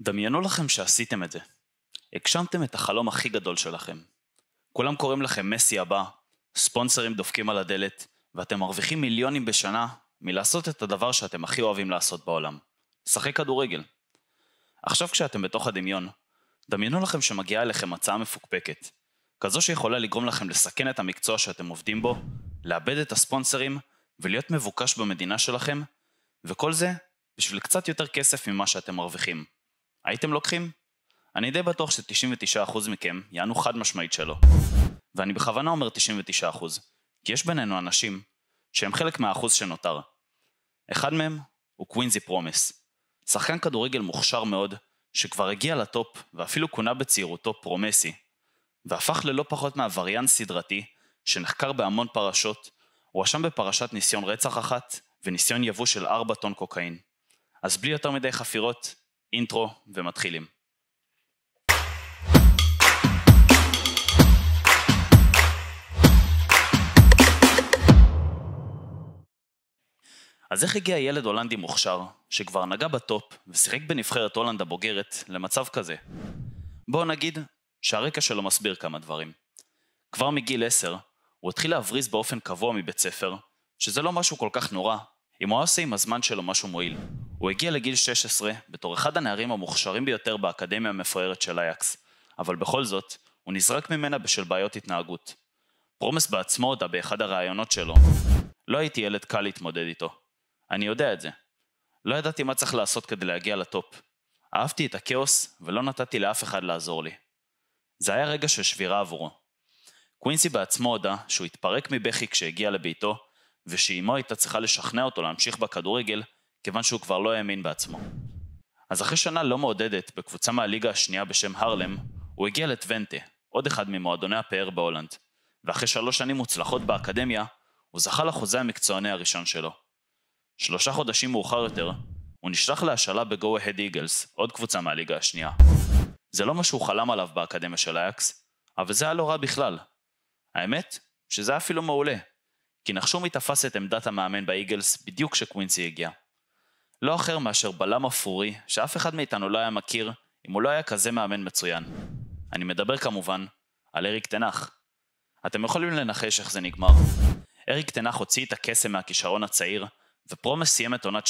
דמיינו לכם שעשיתם את זה. הגשמתם את החלום הכי גדול שלכם. כולם קוראים לכם מסי הבא, ספונסרים דופקים על הדלת, ואתם מרוויחים מיליונים בשנה מלעשות את הדבר שאתם הכי אוהבים לעשות בעולם. לשחק כדורגל. עכשיו כשאתם בתוך הדמיון, דמיינו לכם שמגיעה אליכם הצעה מפוקפקת. כזו שיכולה לגרום לכם לסכן את המקצוע שאתם עובדים בו, לאבד את הספונסרים ולהיות מבוקש במדינה שלכם, וכל זה בשביל קצת יותר כסף ממה שאתם מרוויחים. הייתם לוקחים? אני די בטוח ש99% מכם יענו חד משמעית שלא. ואני בכוונה אומר 99%, כי יש בינינו אנשים שהם חלק מהאחוז שנותר. אחד מהם הוא קווינזי פרומס. שחקן כדורגל מוכשר מאוד, שכבר הגיע לטופ ואפילו כונה בצעירותו פרומסי, והפך ללא פחות מהווריאנט סדרתי שנחקר בהמון פרשות. הוא אשם בפרשת ניסיון רצח אחת וניסיון יבוא של 4 טון קוקאין. אז בלי יותר מדי חפירות, אינטרו ומתחילים. אז איך הגיע ילד הולנדי מוכשר, שכבר נגע בטופ ושיחק בנבחרת הולנד הבוגרת למצב כזה? בואו נגיד שהרקע שלו מסביר כמה דברים. כבר מגיל 10, הוא התחיל להבריז באופן קבוע מבית ספר, שזה לא משהו כל כך נורא, אם הוא עושה עם הזמן שלו משהו מועיל. הוא הגיע לגיל 16 בתור אחד הנערים המוכשרים ביותר באקדמיה המפוארת של אייקס, אבל בכל זאת, הוא נזרק ממנה בשל בעיות התנהגות. פרומס בעצמו הודה באחד הראיונות שלו: לא הייתי ילד קל להתמודד איתו. אני יודע את זה. לא ידעתי מה צריך לעשות כדי להגיע לטופ. אהבתי את הכאוס ולא נתתי לאף אחד לעזור לי. זה היה רגע של שבירה עבורו. קווינסי בעצמו הודה שהוא התפרק מבכי כשהגיע לביתו, ושאימו הייתה צריכה לשכנע אותו להמשיך בכדורגל, כיוון שהוא כבר לא האמין בעצמו. אז אחרי שנה לא מעודדת בקבוצה מהליגה השנייה בשם הרלם, הוא הגיע לטוונטה, עוד אחד ממועדוני הפאר בהולנד, ואחרי 3 שנים מוצלחות באקדמיה, הוא זכה לחוזה המקצועני הראשון שלו. 3 חודשים מאוחר יותר, הוא נשלח להשאלה בגו אהד איגלס, עוד קבוצה מהליגה השנייה. זה לא מה שהוא חלם עליו באקדמיה של אייקס, אבל זה היה לא רע בכלל. האמת, שזה היה אפילו מעולה, כי נחשו מי תפס את עמדת המאמן באיגלס בדיוק כשקווינסי הגיע. לא אחר מאשר בלם אפורי, שאף אחד מאיתנו לא היה מכיר, אם הוא לא היה כזה מאמן מצוין. אני מדבר כמובן על אריק תנח. אתם יכולים לנחש איך זה נגמר. אריק תנח הוציא את הקסם מהכישרון הצעיר, ופרומס סיים את עונת 12-13,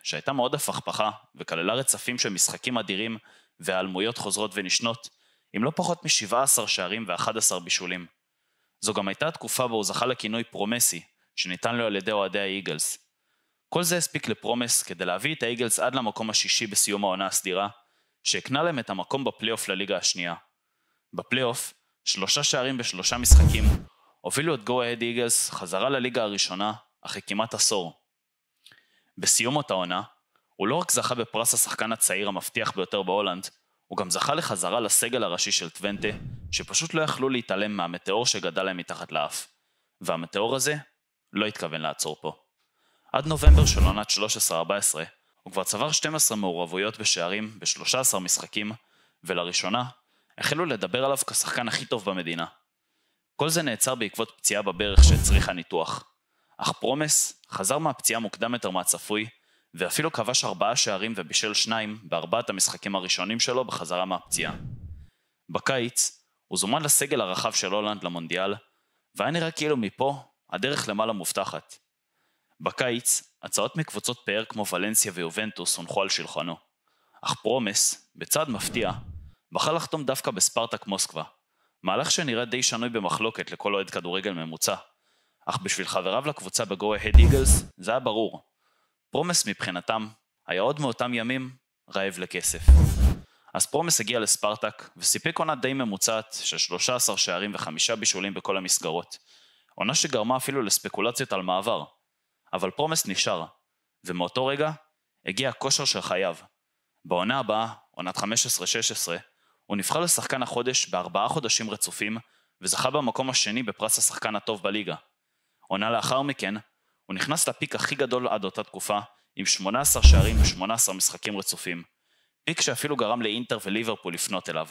שהייתה מאוד הפכפכה, וכללה רצפים של משחקים אדירים, והעלמויות חוזרות ונשנות, עם לא פחות מ17 שערים ו11 בישולים. זו גם הייתה התקופה בה הוא זכה לכינוי פרומסי, שניתן לו על ידי אוהדי האיגלס. כל זה הספיק לפרומס כדי להביא את האיגלס עד למקום השישי בסיום העונה הסדירה, שהקנה להם את המקום בפלייאוף לליגה השנייה. בפלייאוף, 3 שערים ב3 משחקים, הובילו את גו אהד איגלס חזרה לליגה הראשונה, אחרי כמעט עשור. בסיום אותה עונה, הוא לא רק זכה בפרס השחקן הצעיר המבטיח ביותר בהולנד, הוא גם זכה לחזרה לסגל הראשי של טוונטה, שפשוט לא יכלו להתעלם מהמטאור שגדל להם מתחת לאף. והמטאור הזה לא התכוון לעצור פה. עד נובמבר של עונת 13-14, הוא כבר צבר 12 מעורבויות בשערים ב13 משחקים, ולראשונה החלו לדבר עליו כשחקן הכי טוב במדינה. כל זה נעצר בעקבות פציעה בברך שהצריכה ניתוח. אך פרומס חזר מהפציעה מוקדם יותר מהצפוי, ואפילו כבש 4 שערים ובישל 2 ב4 המשחקים הראשונים שלו בחזרה מהפציעה. בקיץ, הוא זומן לסגל הרחב של הולנד למונדיאל, והיה נראה כאילו מפה הדרך למעלה מובטחת. בקיץ, הצעות מקבוצות פאר כמו ולנסיה ויובנטוס הונחו על שולחנו. אך פרומס, בצעד מפתיע, בחר לחתום דווקא בספרטק מוסקבה, מהלך שנראה די שנוי במחלוקת לכל אוהד כדורגל ממוצע. אך בשביל חבריו לקבוצה בגו אהד איגלס, זה היה ברור. פרומס מבחינתם היה עוד מאותם ימים רעב לכסף. אז פרומס הגיע לספרטק וסיפק עונה די ממוצעת של 13 שערים ו5 בישולים בכל המסגרות. עונה שגרמה אפילו לספקולציות על מעבר. אבל פרומס נשאר, ומאותו רגע הגיע הכושר של חייו. בעונה הבאה, עונת 15-16, הוא נבחר לשחקן החודש ב4 חודשים רצופים, וזכה במקום השני בפרס השחקן הטוב בליגה. עונה לאחר מכן, הוא נכנס לפיק הכי גדול עד אותה תקופה, עם 18 שערים ו18 משחקים רצופים. פיק שאפילו גרם לאינטר וליברפול לפנות אליו.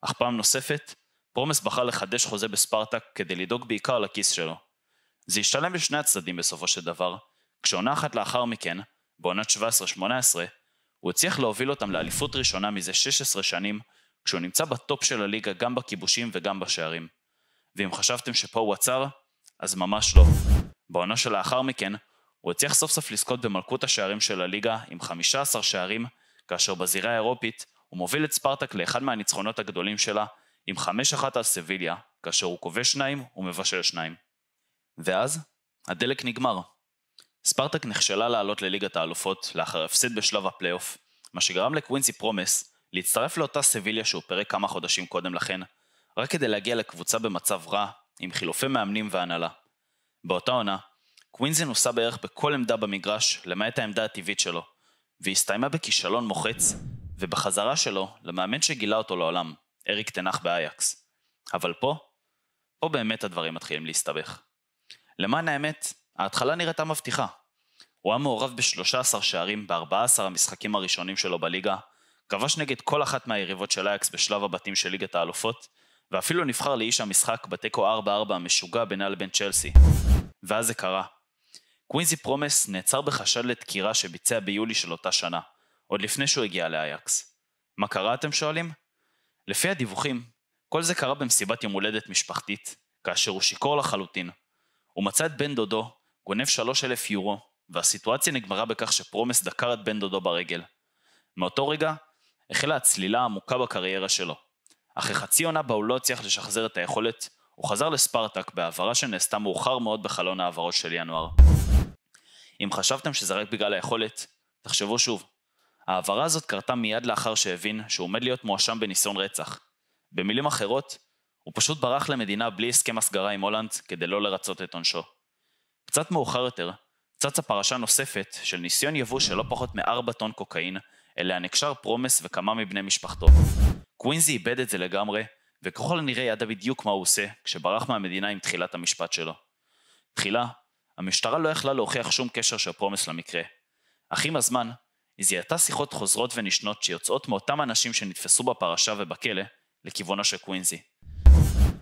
אך פעם נוספת, פרומס בחר לחדש חוזה בספרטק כדי לדאוג בעיקר לכיס שלו. זה השתלם לשני הצדדים בסופו של דבר, כשעונה אחת לאחר מכן, בעונת 17-18, הוא הצליח להוביל אותם לאליפות ראשונה מזה 16 שנים, כשהוא נמצא בטופ של הליגה גם בכיבושים וגם בשערים. ואם חשבתם שפה הוא עצר, אז ממש לא. בעונה שלאחר מכן, הוא הצליח סוף סוף לזכות במלכות השערים של הליגה עם 15 שערים, כאשר בזירה האירופית הוא מוביל את ספרטק לאחד מהניצחונות הגדולים שלה, עם 5-1 על סביליה, כאשר הוא כובש 2 ומבשל 2. ואז, הדלק נגמר. ספרטק נכשלה לעלות לליגת האלופות לאחר הפסד בשלב הפלייאוף, מה שגרם לקווינסי פרומס להצטרף לאותה סביליה שהוא פירק כמה חודשים קודם לכן, רק כדי להגיע לקבוצה במצב רע, עם חילופי מאמנים והנהלה. באותה עונה, קווינסי נוסה בערך בכל עמדה במגרש, למעט העמדה הטבעית שלו, והסתיימה בכישלון מוחץ, ובחזרה שלו למאמן שגילה אותו לעולם, אריק תנח באייקס. אבל פה באמת הדברים מתחילים להסתבך. למען האמת, ההתחלה נראתה מבטיחה. הוא היה מעורב ב13 שערים ב14 המשחקים הראשונים שלו בליגה, כבש נגד כל אחת מהיריבות של אייקס בשלב הבתים של ליגת האלופות, ואפילו נבחר לאיש המשחק בתיקו 4-4 המשוגע בינה לבין צ'לסי. ואז זה קרה. קווינסי פרומס נעצר בחשד לדקירה שביצע ביולי של אותה שנה, עוד לפני שהוא הגיע לאייקס. מה קרה אתם שואלים? לפי הדיווחים, כל זה קרה במסיבת יום הולדת משפחתית, כאשר הוא שיקור לחלוטין. הוא מצא את בן דודו, גונב 3,000 יורו, והסיטואציה נגמרה בכך שפרומס דקר את בן דודו ברגל. מאותו רגע, החלה הצלילה העמוקה בקריירה שלו. אחרי חצי עונה בה הוא לא הצליח לשחזר את היכולת, הוא חזר לספרטק בהעברה שנעשתה מאוחר מאוד בחלון העברות של ינואר. אם חשבתם שזה רק בגלל היכולת, תחשבו שוב. העברה הזאת קרתה מיד לאחר שהבין שהוא עומד להיות מואשם בניסיון רצח. במילים אחרות, הוא פשוט ברח למדינה בלי הסכם הסגרה עם הולנד כדי לא לרצות את עונשו. קצת מאוחר יותר, צצה פרשה נוספת של ניסיון יבוא של לא פחות מ4 טון קוקאין, אליה נקשר פרומס וכמה מבני משפחתו. קווינסי איבד את זה לגמרי, וככל הנראה ידע בדיוק מה הוא עושה כשברח מהמדינה עם תחילת המשפט שלו. תחילה, המשטרה לא יכלה להוכיח שום קשר של פרומס למקרה. אך עם הזמן, היא זיהתה שיחות חוזרות ונשנות שיוצאות מאותם אנשים שנתפסו בפרשה ובכלא לכיוונו של קווינסי.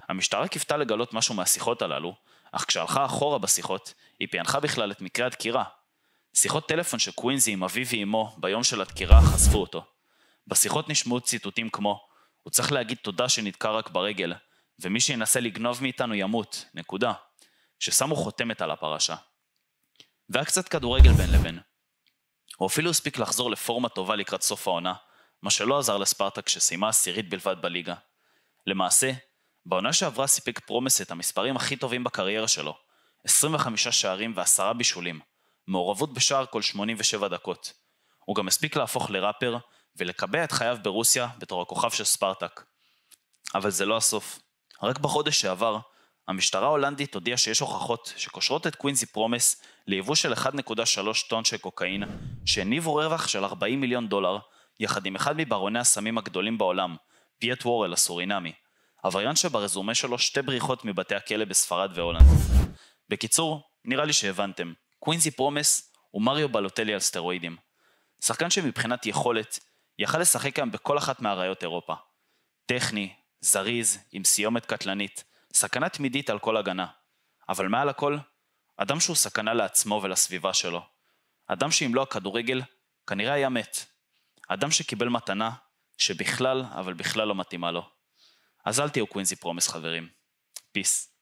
המשטרה קיוותה לגלות משהו מהשיחות הללו, אך כשהלכה אחורה בשיחות, היא פענחה בכלל את מקרה הדקירה. שיחות טלפון של קווינסי עם אביו ואמו ביום של הדקירה חשפו אותו. בשיחות נשמעו ציטוטים כמו, הוא צריך להגיד תודה שנדקר רק ברגל, ומי שינסה לגנוב מאיתנו ימות, נקודה, ששמו חותמת על הפרשה. והיה קצת כדורגל בין לבין. הוא אפילו הספיק לחזור לפורמה טובה לקראת סוף העונה, מה שלא עזר לספרטק שסיימה 10 בלבד בליגה. למעשה, בעונה שעברה סיפק פרומס את המספרים הכי טובים בקריירה שלו, 25 שערים ו10 בישולים, מעורבות בשער כל 87 דקות. הוא גם הספיק להפוך לראפר ולקבע את חייו ברוסיה בתור הכוכב של ספרטק. אבל זה לא הסוף. רק בחודש שעבר, המשטרה ההולנדית הודיעה שיש הוכחות שקושרות את קווינסי פרומס ליבוא של 1.3 טון של קוקאין, שהניבו רווח של $40 מיליון, יחד עם אחד מברוני הסמים הגדולים בעולם, פיאט וורל הסורינמי, עבריין שברזומה שלו 2 בריחות מבתי הכלא בספרד והולנד. בקיצור, נראה לי שהבנתם, קווינסי פרומס הוא מריו בלוטלי על סטרואידים. שחקן שמבחינת יכולת, יכל לשחק גם בכל אחת מהראיות אירופה. טכני, זריז, עם סיומת קטלנית, סכנה תמידית על כל הגנה. אבל מעל הכל, אדם שהוא סכנה לעצמו ולסביבה שלו. אדם שאם לא הכדורגל, כנראה היה מת. אדם שקיבל מתנה, שבכלל, אבל בכלל לא מתאימה לו. אז אל תהיו קווינסי פרומס חברים. פיס.